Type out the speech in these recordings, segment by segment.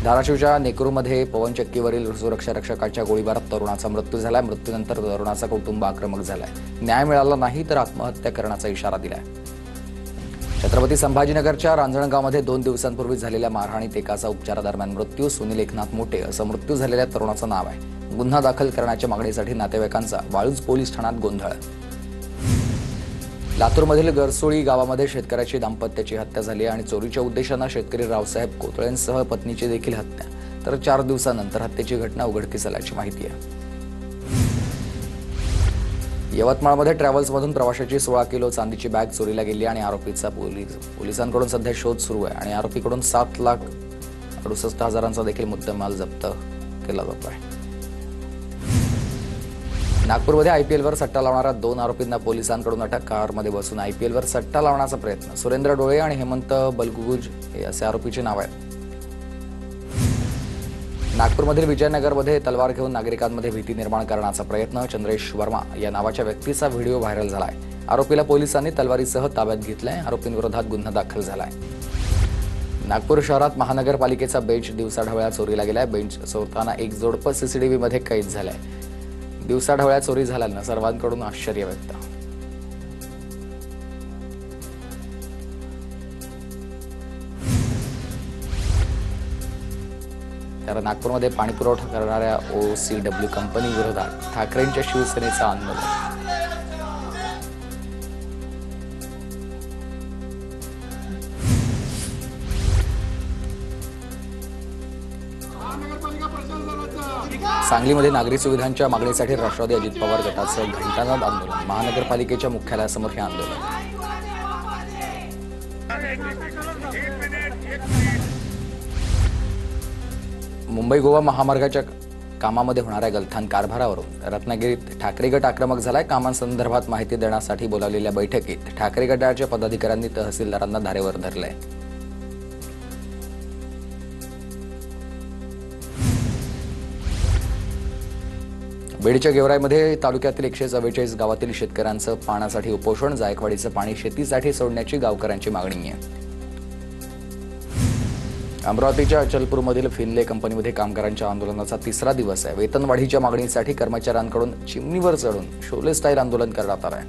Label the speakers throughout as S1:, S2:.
S1: धाराशिवच्या नेकरूमध्ये पवनचक्कीवरील सुरक्षा रक्षकाच्या गोळीबारात तरुणाचा मृत्यू झाला। मृत्यूनंतर तरुणाचा कुटुंब आक्रमक झालाय। न्याय मिळाला नाही तर आत्महत्या करण्याचा इशारा दिलाय। छत्रपती संभाजीनगरच्या रांजणगावमध्ये 2 दिवसांपूर्वी झालेल्या मारहाणीत एकाचा उपचारादरम्यान मृत्यू। सुनील एकनाथ मोठे असं मृत्यू झालेल्या तरुणाचं नाव आहे। गुन्हा दाखल करण्याच्या मागणीसाठी नातेवाईकांचा वाळूज पोलीस ठाण्यात गोंधळ। लातूरमधील गरसोळी गावामध्ये शेतकऱ्याची दाम्पत्याची हत्या झाली आणि चोरीच्या उद्देशाने शेतकरी रावसाहेब कोतळेंसह पत्नीची देखील हत्या। तर 4 दिवसांनंतर हत्येची घटना उघडकीस आल्याची माहिती आहे। यवतमाळमध्ये ट्रॅव्हल्समधून प्रवाशाची 16 किलो चांदीची बॅग चोरीला गेली आणि आरोपीचा पोलिसांकडून सध्या शोध सुरू आहे आणि आरोपीकडून 7,68,000 देखील मुद्देमाल जप्त केला जातो आहे। नागपूरमध्ये आयपीएलवर सट्टा लावणाऱ्या 2 आरोपींना पोलिसांकडून अटक। कारमध्ये बसून आयपीएलवर सट्टा लावण्याचा प्रयत्न। सुरेंद्र डोळे आणि हेमंत बलगुज हे असे आरोपीचे नाव आहेत। नागपूरमधील विजयनगरमध्ये तलवार घेऊन नागरिकांमध्ये भीती निर्माण करण्याचा प्रयत्न। चंद्रेश वर्मा या नावाच्या व्यक्तीचा व्हिडिओ व्हायरल झालाय। आरोपीला पोलिसांनी तलवारीसह ताब्यात घेतलंय। आरोपींविरोधात गुन्हा दाखल झालाय। नागपूर शहरात महानगरपालिकेचा बेंच दिवसाढवळ्या चोरीला गेलाय। बेंच चोरताना एक जोडपं सीसीटीव्हीमध्ये कैद झालंय। दिवसाढवळ्या चोरी झाल्यानं सर्वांकडून आश्चर्य व्यक्त। तर नागपूरमध्ये पाणी पुरवठा करणाऱ्या OCW कंपनी विरोधात ठाकरेंच्या शिवसेनेचं आंदोलन। सांगलीमध्ये नागरी सुविधांच्या मागणीसाठी राष्ट्रवादी अजित पवार गटाचं घंटानाद आंदोलन। महानगरपालिकेच्या मुख्यालयासमोर हे आंदोलन। मुंबई गोवा महामार्गाच्या कामामध्ये होणाऱ्या गलथान कारभारावरून रत्नागिरीत ठाकरे गट आक्रमक झालाय। कामांसंदर्भात माहिती देण्यासाठी बोलावलेल्या बैठकीत ठाकरे गटाच्या पदाधिकाऱ्यांनी तहसीलदारांना धारेवर धरलंय। बीडच्या गेवराईमध्ये तालुक्यातील 144 गावातील शेतकऱ्यांचं पाण्यासाठी उपोषण। जायकवाडीचं पाणी शेतीसाठी सोडण्याची गावकऱ्यांची मागणी आहे। अमरावतीच्या अचलपूरमधील फिनले कंपनीमध्ये कामगारांच्या आंदोलनाचा 3रा दिवस आहे। वेतनवाढीच्या मागणीसाठी कर्मचाऱ्यांकडून चिमणीवर चढून शोले स्टाईल आंदोलन करण्यात आलं आहे।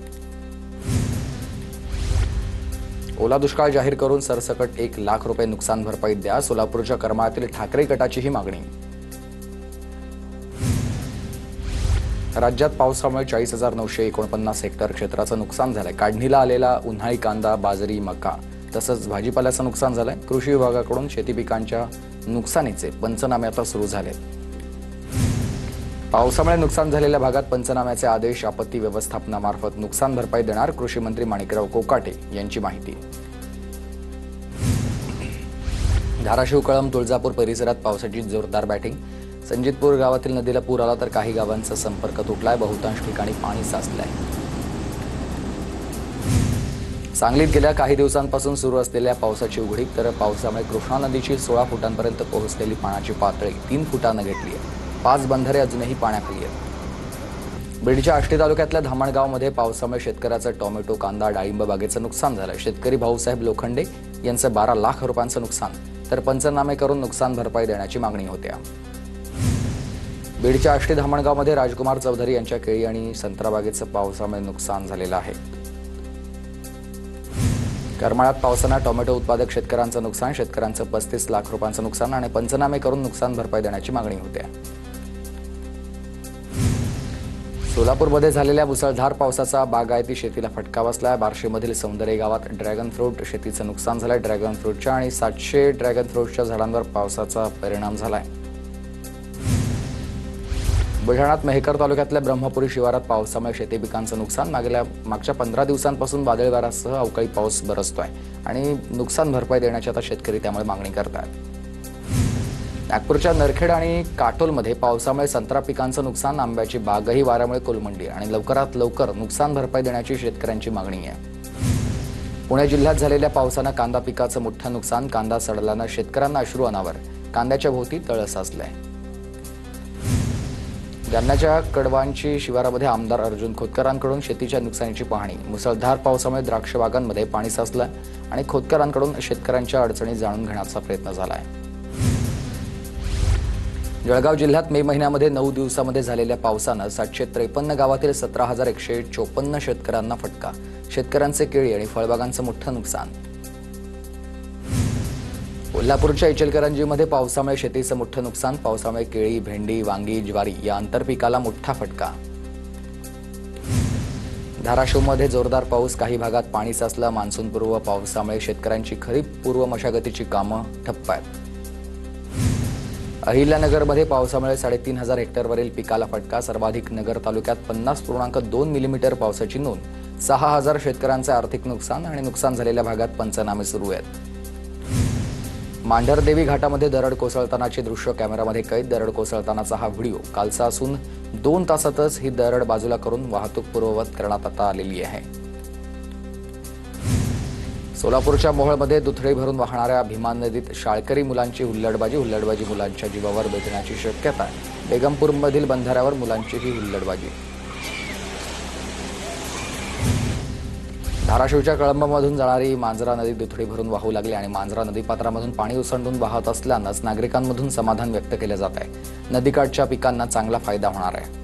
S1: ओला दुष्काळ जाहीर करून सरसकट 1 लाख रुपये नुकसान भरपाई द्या। सोलापूरच्या करमाळ्यातील ठाकरे गटाची ही मागणी। राज्यात पावसामुळे 40,949 हेक्टर क्षेत्राचं नुकसान झालंय। काढणीला आलेला उन्हाळी कांदा, बाजरी, मका तसंच भाजीपाल्याचं नुकसान झालंय। कृषी विभागाकडून शेती पिकांच्या नुकसानीचे पंचनामे आता सुरू झाले। पावसामुळे नुकसान झालेल्या भागात पंचनाम्याचे आदेश। आपत्ती व्यवस्थापनामार्फत नुकसान भरपाई देणार। कृषी मंत्री माणिकराव कोकाटे यांची माहिती। धाराशिव, कळंब, तुळजापूर परिसरात पावसाची जोरदार बॅटिंग। संजितपूर गावातील नदीला पूर आला तर काही गावांचा संपर्क तुटलाय। बहुतांश ठिकाणी पाणी साचलंय। सांगलीत गेल्या काही दिवसांपासून सुरू असलेल्या पावसाची उघडीप। तर पावसामुळे कृष्णा नदीची 16 फुटांपर्यंत पोहोचलेली पाण्याची पातळी 3 फुटांना घेतली आहे। 5 बंधारे अजूनही पाण्याखाली आहेत। बीडच्या आष्टी तालुक्यातल्या धामणगावमध्ये पावसामुळे शेतकऱ्याचं टोमॅटो, कांदा, डाळिंब बागेचं नुकसान झालं। शेतकरी भाऊसाहेब लोखंडे यांचं 12 लाख रुपयांचं नुकसान तर पंचनामे करून नुकसान भरपाई देण्याची मागणी होत्या। बीडच्या आष्टी धामणगावमध्ये राजकुमार चौधरी यांच्या केळी आणि संत्रा बागेचं पावसामुळे नुकसान झालेलं आहे। करमाळ्यात पावसानं टोमॅटो उत्पादक शेतकऱ्यांचं नुकसान। शेतकऱ्यांचं 35 लाख रुपयांचं नुकसान आणि पंचनामे करून नुकसान भरपाई देण्याची मागणी होते। सोलापूरमध्ये झालेल्या मुसळधार पावसाचा बागायती शेतीला फटका बसलाय। बार्शीमधील सौंदर्य गावात ड्रॅगन फ्रूट शेतीचं नुकसान झालंय। ड्रॅगन फ्रूटच्या आणि 700 ड्रॅगन फ्रूटच्या झाडांवर पावसाचा परिणाम झालाय। बुलढाण्यात मेहकर तालुक्यातल्या ब्रह्मपुरी शिवारात पावसामुळे शेती पिकांचं नुकसान। मागच्या 15 दिवसांपासून वादळी वाऱ्यासह अवकाळी पाऊस बरसतोय आणि नुकसान भरपाई देण्याची आता शेतकरी त्यामुळे मागणी करतात। नागपूरच्या नरखेड आणि काटोलमध्ये पावसामुळे संत्रा पिकांचं नुकसान। आंब्याची बागही वाऱ्यामुळे कोलमडली आणि लवकरात लवकर नुकसान भरपाई देण्याची शेतकऱ्यांची मागणी आहे। पुणे जिल्ह्यात झालेल्या पावसानं कांदा पिकाचं मोठं नुकसान। कांदा सडल्यानं शेतकऱ्यांना अश्रू अनावर। कांद्याच्या भोवती तळ साचलंय। जालन्याच्या कडवांची शिवारामध्ये आमदार अर्जुन खोतकरांकडून शेतीच्या नुकसानीची पाहणी। मुसळधार पावसामुळे द्राक्ष बागांमध्ये पाणी साचलं आणि खोतकरांकडून शेतकऱ्यांच्या अडचणी जाणून घेण्याचा प्रयत्न झालाय। जळगाव जिल्ह्यात मे महिन्यामध्ये 9 दिवसांमध्ये झालेल्या पावसानं 753 गावातील 17,154 शेतकऱ्यांना फटका. शेतकऱ्यांचे केळी आणि फळबागांचं मोठं नुकसान. कोल्हापूरच्या इचलकरंजीमध्ये पावसामुळे शेतीचं मोठं नुकसान. पावसामुळे केळी, भेंडी, वांगी, ज्वारी या आंतरपिकाला मोठा फटका. धाराशिवमध्ये जोरदार पाऊस. काही भागात पाणी साचलं. मान्सूनपूर्व पावसामुळे शेतकऱ्यांची खरीप पूर्व मशागतीची कामं ठप्प आहेत. अहिल्यानगरमध्ये पावसामुळे 3,500 हेक्टरवरील पिकाला फटका. सर्वाधिक नगर तालुक्यात 50.2 मिलीमीटर पावसाची नोंद. 6,000 शेतकऱ्यांचे आर्थिक नुकसान आणि नुकसान झालेल्या भागात पंचनामे सुरू आहेत. मांढरदेवी घाटामध्ये दरड कोसळतानाची दृश्य कॅमेरामध्ये कैद. दरड कोसळतानाचा हा व्हिडिओ कालचा असून 2 तासातच ही दरड बाजूला करून वाहतूक पूर्ववत करण्यात आता आलेली आहे. सोलापूरच्या मोहोळमध्ये दुथडी भरून वाहणाऱ्या भीमा नदीत शाळकरी मुलांची हुल्लडबाजी. मुलांच्या जीवावर बेतण्याची शक्यता. बेगमपूरमधील बंधाऱ्यावर मुलांची ही हुल्लडबाजी. धाराशिवच्या कळंबमधून जाणारी मांजरा नदी दुथडी भरून वाहू लागली आणि मांजरा नदीपात्रामधून पाणी ओसंडून वाहत असल्यानंच नागरिकांमधून समाधान व्यक्त केले जात आहे. नदीकाठच्या पिकांना चांगला फायदा होणार आहे.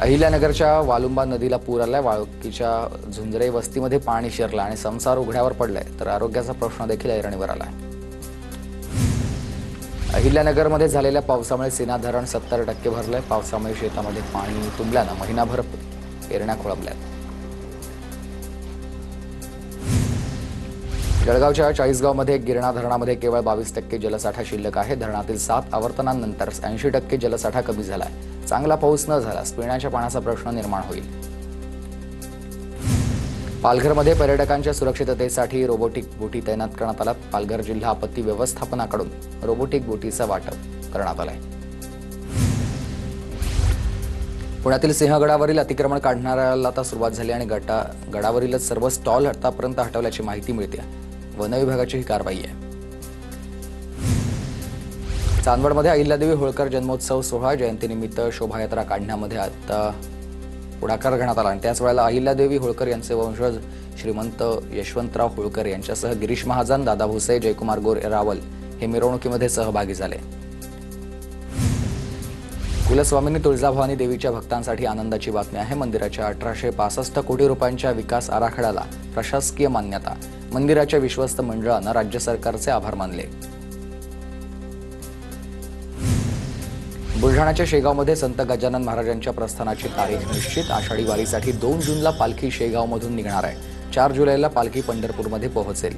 S1: अहिल्यानगरच्या वालुंबा नदीला पूर आलाय. वाळकीच्या झुंजरे वस्तीमध्ये पाणी शिरलं आणि संसार उघड्यावर पडलाय, तर आरोग्याचा प्रश्न देखील ऐरणीवर आलाय. अहिल्यानगरमध्ये झालेल्या पावसामुळे सीना धरण 70% भरलंय. पावसामुळे शेतामध्ये पाणी तुंबल्यानं महिनाभर पेरण्या खोळंबल्यात. जळगावच्या चाळीसगावमध्ये गिरणा धरणामध्ये केवळ 22% जलसाठा शिल्लक आहे. धरणातील 7 आवर्तनांनंतर 80% जलसाठा कमी झालाय. चांगला पाऊस न झाल्यास पिण्याच्या पाण्याचा प्रश्न निर्माण होईल. पालघरमध्ये पर्यटकांच्या सुरक्षिततेसाठी रोबोटिक बोटी तैनात करण्यात आल्या. पालघर जिल्हा आपत्ती व्यवस्थापनाकडून रोबोटिक बोटीचं वाटप करण्यात आलंय. पुण्यातील सिंहगडावरील अतिक्रमण काढण्याला आता सुरुवात झाली आणि गडावरीलच सर्व स्टॉल आतापर्यंत हटवल्याची माहिती मिळते. वन विभागाची ही कारवाई आहे. चांदवडमध्ये अहिल्यादेवी होळकर जन्मोत्सव सोहळा. जयंतीनिमित्त शोभायात्रा काढण्यामध्ये आता पुढाकार घेण्यात आला आणि त्याच वेळेला अहिल्यादेवी होळकर यांचे वंशज श्रीमंत यशवंतराव होळकर यांच्यासह गिरीश महाजन, दादा भुसे, जयकुमार रावल हे मिरवणुकीमध्ये सहभागी झाले. कुलस्वामिनी तुळजाभवानी देवीच्या भक्तांसाठी आनंदाची बातमी आहे. मंदिराच्या 1865 कोटी रुपयांच्या विकास आराखड्याला प्रशासकीय मान्यता. मंदिराच्या विश्वस्त मंडळानं राज्य सरकारचे आभार मानले. बुलढाण्याच्या शेगावमध्ये संत गजानन महाराजांच्या प्रस्थानाची तारीख निश्चित. आषाढी वारीसाठी 2 जूनला पालखी शेगावमधून निघणार आहे. 4 जुलैला पालखी पंढरपूरमध्ये पोहोचेल.